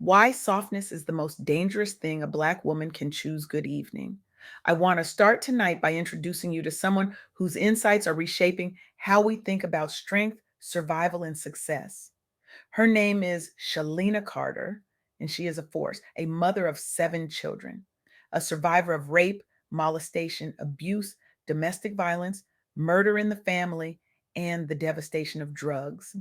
Why softness is the most dangerous thing a Black woman can choose. Good evening. I want to start tonight by introducing you to someone whose insights are reshaping how we think about strength, survival, and success. Her name is Shalena Carter, and she is a force, a mother of 7 children, a survivor of rape, molestation, abuse, domestic violence, murder in the family, and the devastation of drugs.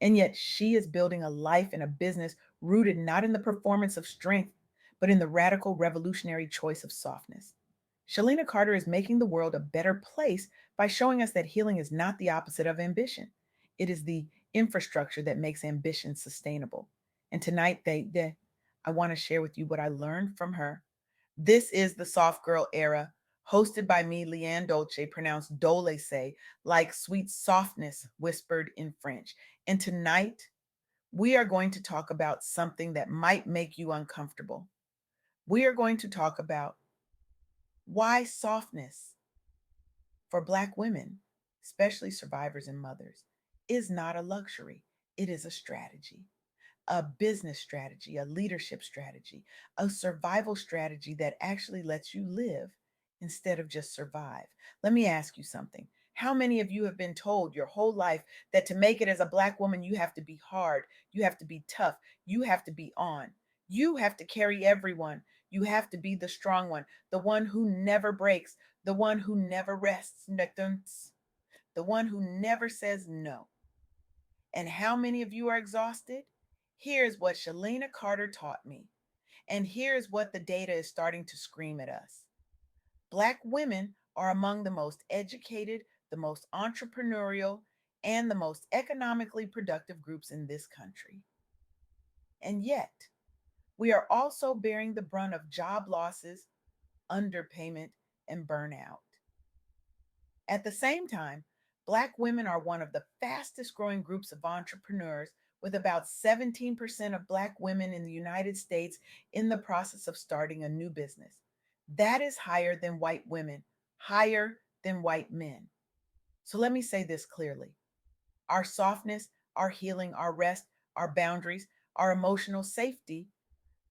And yet she is building a life and a business rooted not in the performance of strength, but in the radical revolutionary choice of softness. Shalena Carter is making the world a better place by showing us that healing is not the opposite of ambition. It is the infrastructure that makes ambition sustainable. And tonight, I want to share with you what I learned from her. This is the Soft Girl Era, hosted by me, LeAnne Dolce, pronounced Dolce, like sweet softness whispered in French. And tonight, we are going to talk about something that might make you uncomfortable. We are going to talk about why softness for Black women, especially survivors and mothers, is not a luxury. It is a strategy, a business strategy, a leadership strategy, a survival strategy that actually lets you live instead of just survive. Let me ask you something. How many of you have been told your whole life that to make it as a Black woman, you have to be hard, you have to be tough, you have to be on, you have to carry everyone, you have to be the strong one, the one who never breaks, the one who never rests, the one who never says no? And how many of you are exhausted? Here's what Shalena Carter taught me. And here's what the data is starting to scream at us. Black women are among the most educated, the most entrepreneurial, and the most economically productive groups in this country. And yet, we are also bearing the brunt of job losses, underpayment, and burnout. At the same time, Black women are one of the fastest growing groups of entrepreneurs, with about 17% of Black women in the United States in the process of starting a new business. That is higher than white women, higher than white men. So let me say this clearly: our softness, our healing, our rest, our boundaries, our emotional safety,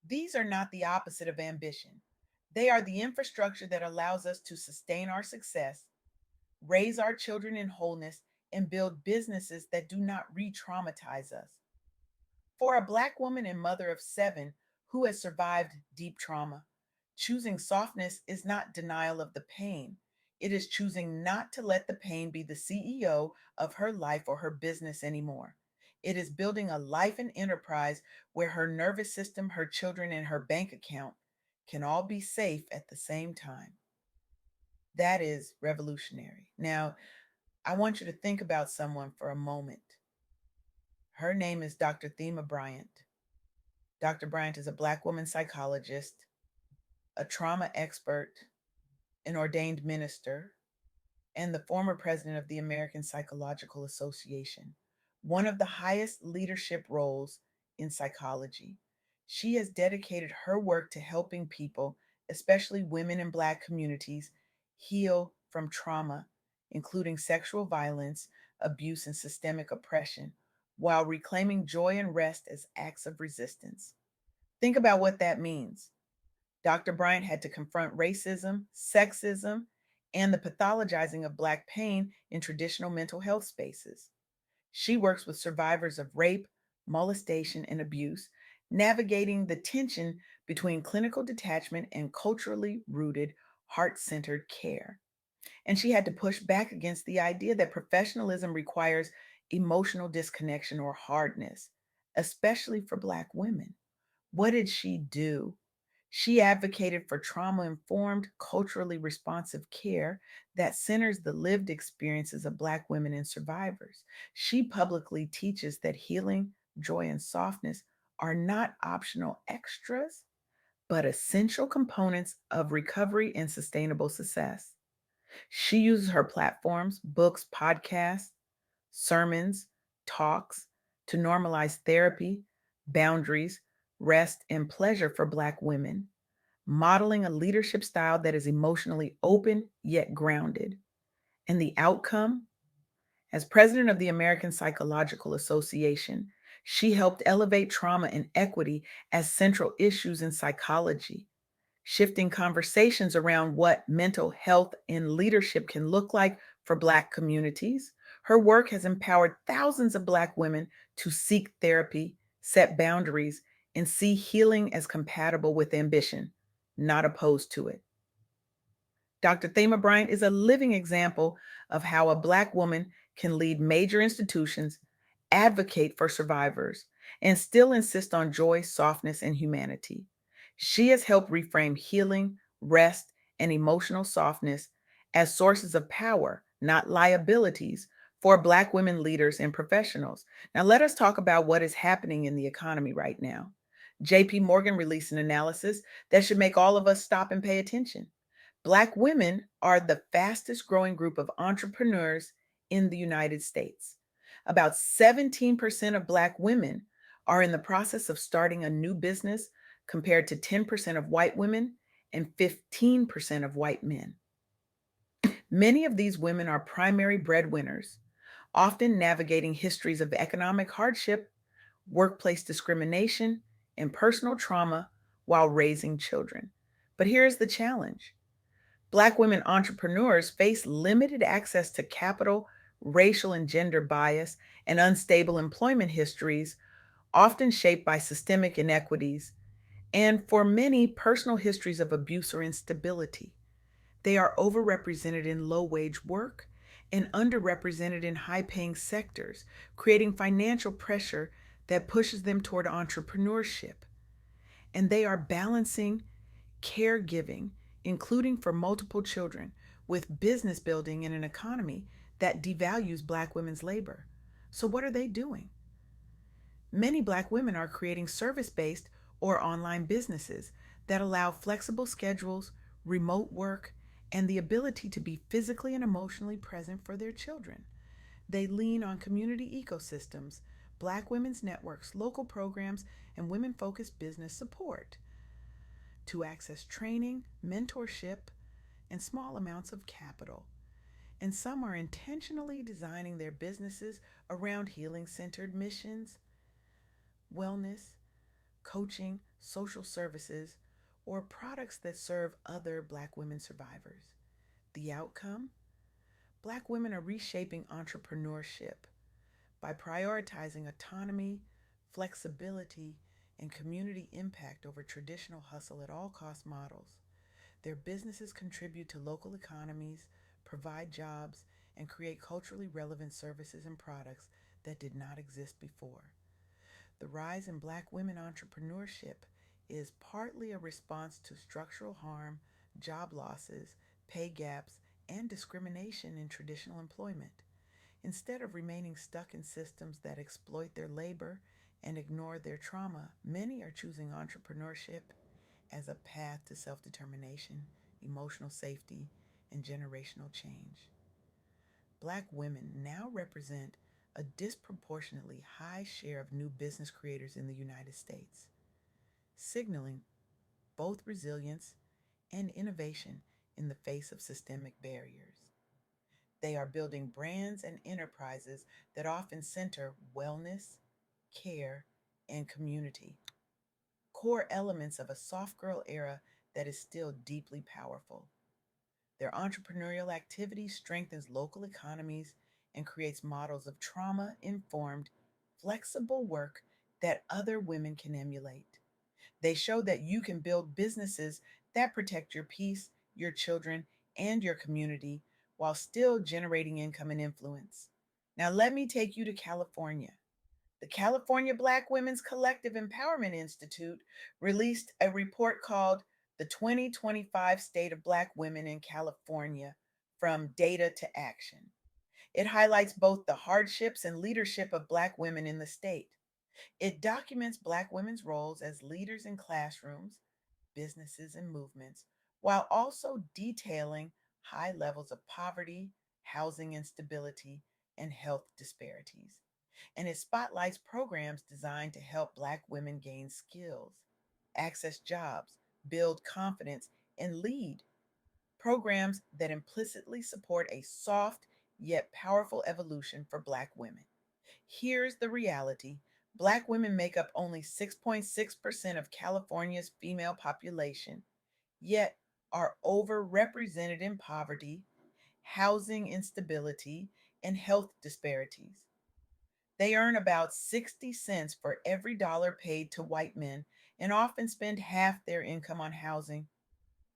these are not the opposite of ambition. They are the infrastructure that allows us to sustain our success, raise our children in wholeness, and build businesses that do not re traumatize us. For a Black woman and mother of 7 who has survived deep trauma, choosing softness is not denial of the pain. It is choosing not to let the pain be the CEO of her life or her business anymore. It is building a life and enterprise where her nervous system, her children, and her bank account can all be safe at the same time. That is revolutionary. Now, I want you to think about someone for a moment. Her name is Dr. Thema Bryant. Dr. Bryant is a Black woman psychologist, a trauma expert, an ordained minister, and the former president of the American Psychological Association, one of the highest leadership roles in psychology. She has dedicated her work to helping people, especially women in Black communities, heal from trauma, including sexual violence, abuse, and systemic oppression, while reclaiming joy and rest as acts of resistance. Think about what that means. Dr. Bryant had to confront racism, sexism, and the pathologizing of Black pain in traditional mental health spaces. She works with survivors of rape, molestation, and abuse, navigating the tension between clinical detachment and culturally rooted, heart centered care. And she had to push back against the idea that professionalism requires emotional disconnection or hardness, especially for Black women. What did she do? She advocated for trauma informed, culturally responsive care that centers the lived experiences of Black women and survivors. She publicly teaches that healing, joy, and softness are not optional extras, but essential components of recovery and sustainable success. She uses her platforms, books, podcasts, sermons, talks to normalize therapy, boundaries, rest, and pleasure for Black women, modeling a leadership style that is emotionally open yet grounded. And the outcome? As president of the American Psychological Association, She helped elevate trauma and equity as central issues in psychology, shifting conversations around what mental health and leadership can look like for Black communities. Her work has empowered thousands of Black women to seek therapy, set boundaries, and see healing as compatible with ambition, not opposed to it. Dr. Thema Bryant is a living example of how a Black woman can lead major institutions, advocate for survivors, and still insist on joy, softness, and humanity. She has helped reframe healing, rest, and emotional softness as sources of power, not liabilities, for Black women leaders and professionals. Now, let us talk about what is happening in the economy right now. JP Morgan released an analysis that should make all of us stop and pay attention. Black women are the fastest growing group of entrepreneurs in the United States. About 17% of Black women are in the process of starting a new business, compared to 10% of white women and 15% of white men. Many of these women are primary breadwinners, often navigating histories of economic hardship, workplace discrimination, and personal trauma while raising children. But here's the challenge: Black women entrepreneurs face limited access to capital, racial and gender bias, and unstable employment histories, often shaped by systemic inequities, and for many, personal histories of abuse or instability. They are overrepresented in low wage work and underrepresented in high paying sectors, creating financial pressure that pushes them toward entrepreneurship. And they are balancing caregiving, including for multiple children, with business building in an economy that devalues Black women's labor. So, what are they doing? Many Black women are creating service based or online businesses that allow flexible schedules, remote work, and the ability to be physically and emotionally present for their children. They lean on community ecosystems, Black women's networks, local programs, and women focused business support to access training, mentorship, and small amounts of capital. And some are intentionally designing their businesses around healing centered missions, wellness, coaching, social services, or products that serve other Black women survivors. The outcome? Black women are reshaping entrepreneurship by prioritizing autonomy, flexibility, and community impact over traditional hustle at all cost models. Their businesses contribute to local economies, provide jobs, and create culturally relevant services and products that did not exist before. The rise in Black women entrepreneurship is partly a response to structural harm, job losses, pay gaps, and discrimination in traditional employment. Instead of remaining stuck in systems that exploit their labor and ignore their trauma, many are choosing entrepreneurship as a path to self determination, emotional safety, and generational change. Black women now represent a disproportionately high share of new business creators in the United States, signaling both resilience and innovation in the face of systemic barriers. They are building brands and enterprises that often center wellness, care, and community, core elements of a soft girl era that is still deeply powerful. Their entrepreneurial activity strengthens local economies and creates models of trauma informed, flexible work that other women can emulate. They show that you can build businesses that protect your peace, your children, and your community while still generating income and influence. Now, let me take you to California. The California Black Women's Collective Empowerment Institute released a report called The 2025 State of Black Women in California: From Data to Action. It highlights both the hardships and leadership of Black women in the state. It documents Black women's roles as leaders in classrooms, businesses, and movements, while also detailing high levels of poverty, housing instability, and health disparities. And it spotlights programs designed to help Black women gain skills, access jobs, build confidence, and lead. Programs that implicitly support a soft yet powerful evolution for Black women. Here's the reality: Black women make up only 6.6% of California's female population, yet are overrepresented in poverty, housing instability, and health disparities. They earn about 60 cents for every dollar paid to white men and often spend half their income on housing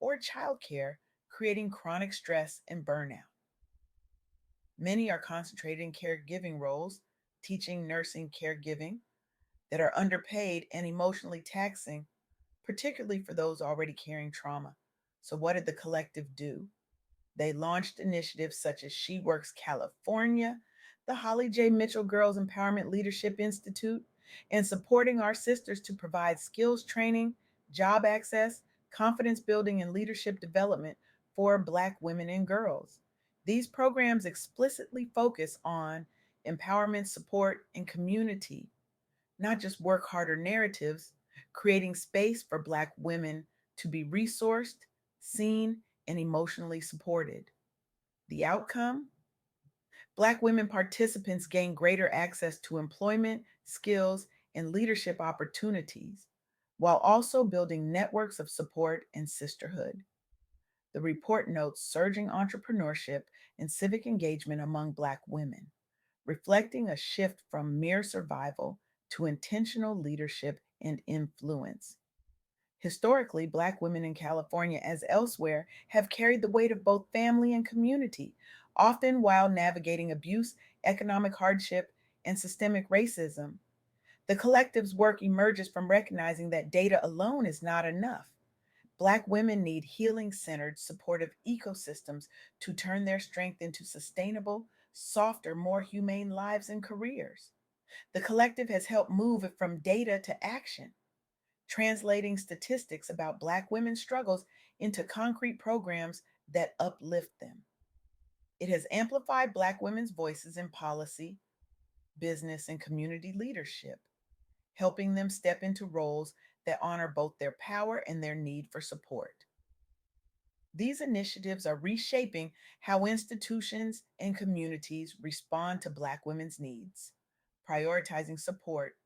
or childcare, creating chronic stress and burnout. Many are concentrated in caregiving roles, teaching, nursing, caregiving, that are underpaid and emotionally taxing, particularly for those already carrying trauma. So, what did the collective do? They launched initiatives such as She Works California, the Holly J. Mitchell Girls Empowerment Leadership Institute, and supporting our sisters to provide skills training, job access, confidence building, and leadership development for Black women and girls. These programs explicitly focus on empowerment, support, and community, not just work harder narratives, creating space for Black women to be resourced, seen, and emotionally supported. The outcome? Black women participants gain greater access to employment, skills, and leadership opportunities, while also building networks of support and sisterhood. The report notes surging entrepreneurship and civic engagement among Black women, reflecting a shift from mere survival to intentional leadership and influence. Historically, Black women in California, as elsewhere, have carried the weight of both family and community, often while navigating abuse, economic hardship, and systemic racism. The collective's work emerges from recognizing that data alone is not enough. Black women need healing centered, supportive ecosystems to turn their strength into sustainable, softer, more humane lives and careers. The collective has helped move it from data to action, translating statistics about Black women's struggles into concrete programs that uplift them. It has amplified Black women's voices in policy, business, and community leadership, helping them step into roles that honor both their power and their need for support. These initiatives are reshaping how institutions and communities respond to Black women's needs, prioritizing support,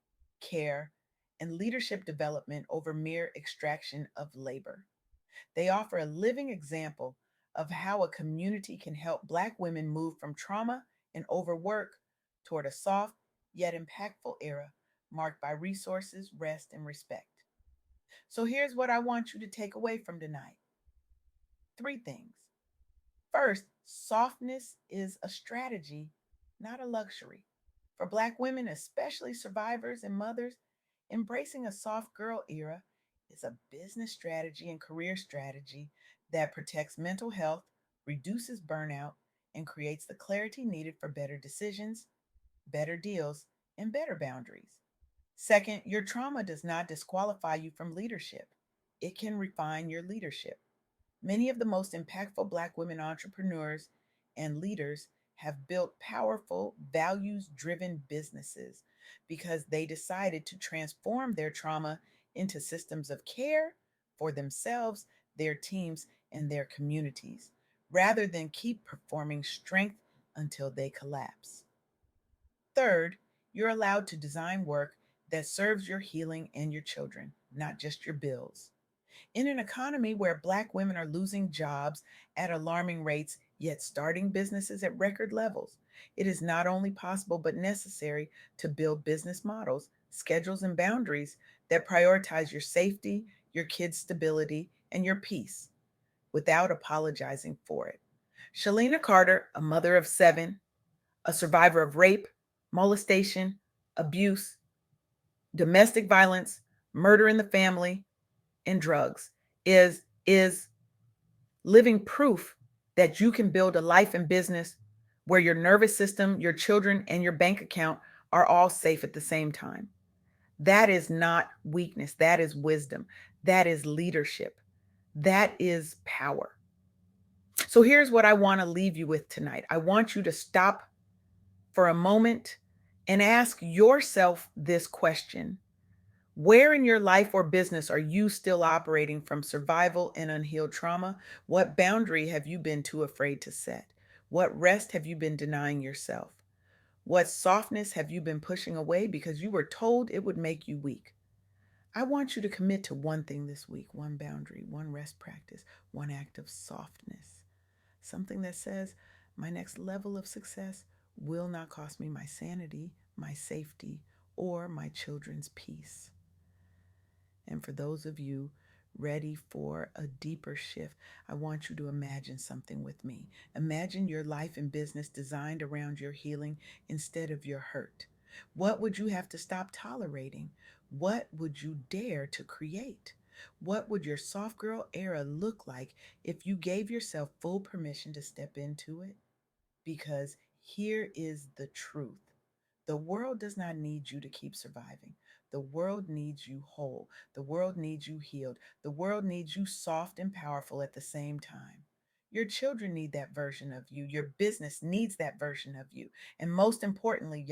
care, and leadership development over mere extraction of labor. They offer a living example of how a community can help Black women move from trauma and overwork toward a soft yet impactful era marked by resources, rest, and respect. So here's what I want you to take away from tonight: three things. First, softness is a strategy, not a luxury. For Black women, especially survivors and mothers, embracing a soft girl era is a business strategy and career strategy that protects mental health, reduces burnout, and creates the clarity needed for better decisions, better deals, and better boundaries. Second, your trauma does not disqualify you from leadership, it can refine your leadership. Many of the most impactful Black women entrepreneurs and leaders have built powerful, values driven businesses because they decided to transform their trauma into systems of care for themselves, their teams, and their communities, rather than keep performing strength until they collapse. Third, you're allowed to design work that serves your healing and your children, not just your bills. In an economy where Black women are losing jobs at alarming rates, yet starting businesses at record levels, it is not only possible but necessary to build business models, schedules, and boundaries that prioritize your safety, your kids' stability, and your peace without apologizing for it. Shalena Carter, a mother of seven, a survivor of rape, molestation, abuse, domestic violence, murder in the family, and drugs, is living proof that you can build a life and business where your nervous system, your children, and your bank account are all safe at the same time. That is not weakness. That is wisdom. That is leadership. That is power. So here's what I want to leave you with tonight. I want you to stop for a moment and ask yourself this question: where in your life or business are you still operating from survival and unhealed trauma? What boundary have you been too afraid to set? What rest have you been denying yourself? What softness have you been pushing away because you were told it would make you weak? I want you to commit to one thing this week, one boundary, one rest practice, one act of softness. Something that says, my next level of success will not cost me my sanity, my safety, or my children's peace. And for those of you ready for a deeper shift, I want you to imagine something with me. Imagine your life and business designed around your healing instead of your hurt. What would you have to stop tolerating? What would you dare to create? What would your soft girl era look like if you gave yourself full permission to step into it? Because here is the truth: the world does not need you to keep surviving. The world needs you whole. The world needs you healed. The world needs you soft and powerful at the same time. Your children need that version of you. Your business needs that version of you. And most importantly,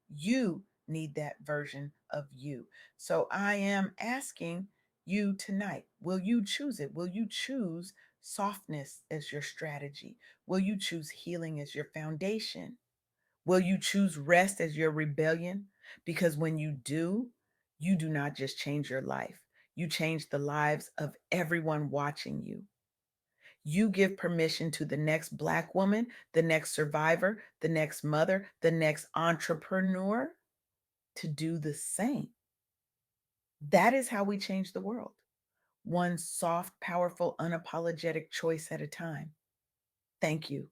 you need that version of you. So I am asking you tonight, will you choose it? Will you choose softness as your strategy? Will you choose healing as your foundation? Will you choose rest as your rebellion? Because when you do not just change your life, you change the lives of everyone watching you. You give permission to the next Black woman, the next survivor, the next mother, the next entrepreneur to do the same. That is how we change the world, one soft, powerful, unapologetic choice at a time. Thank you.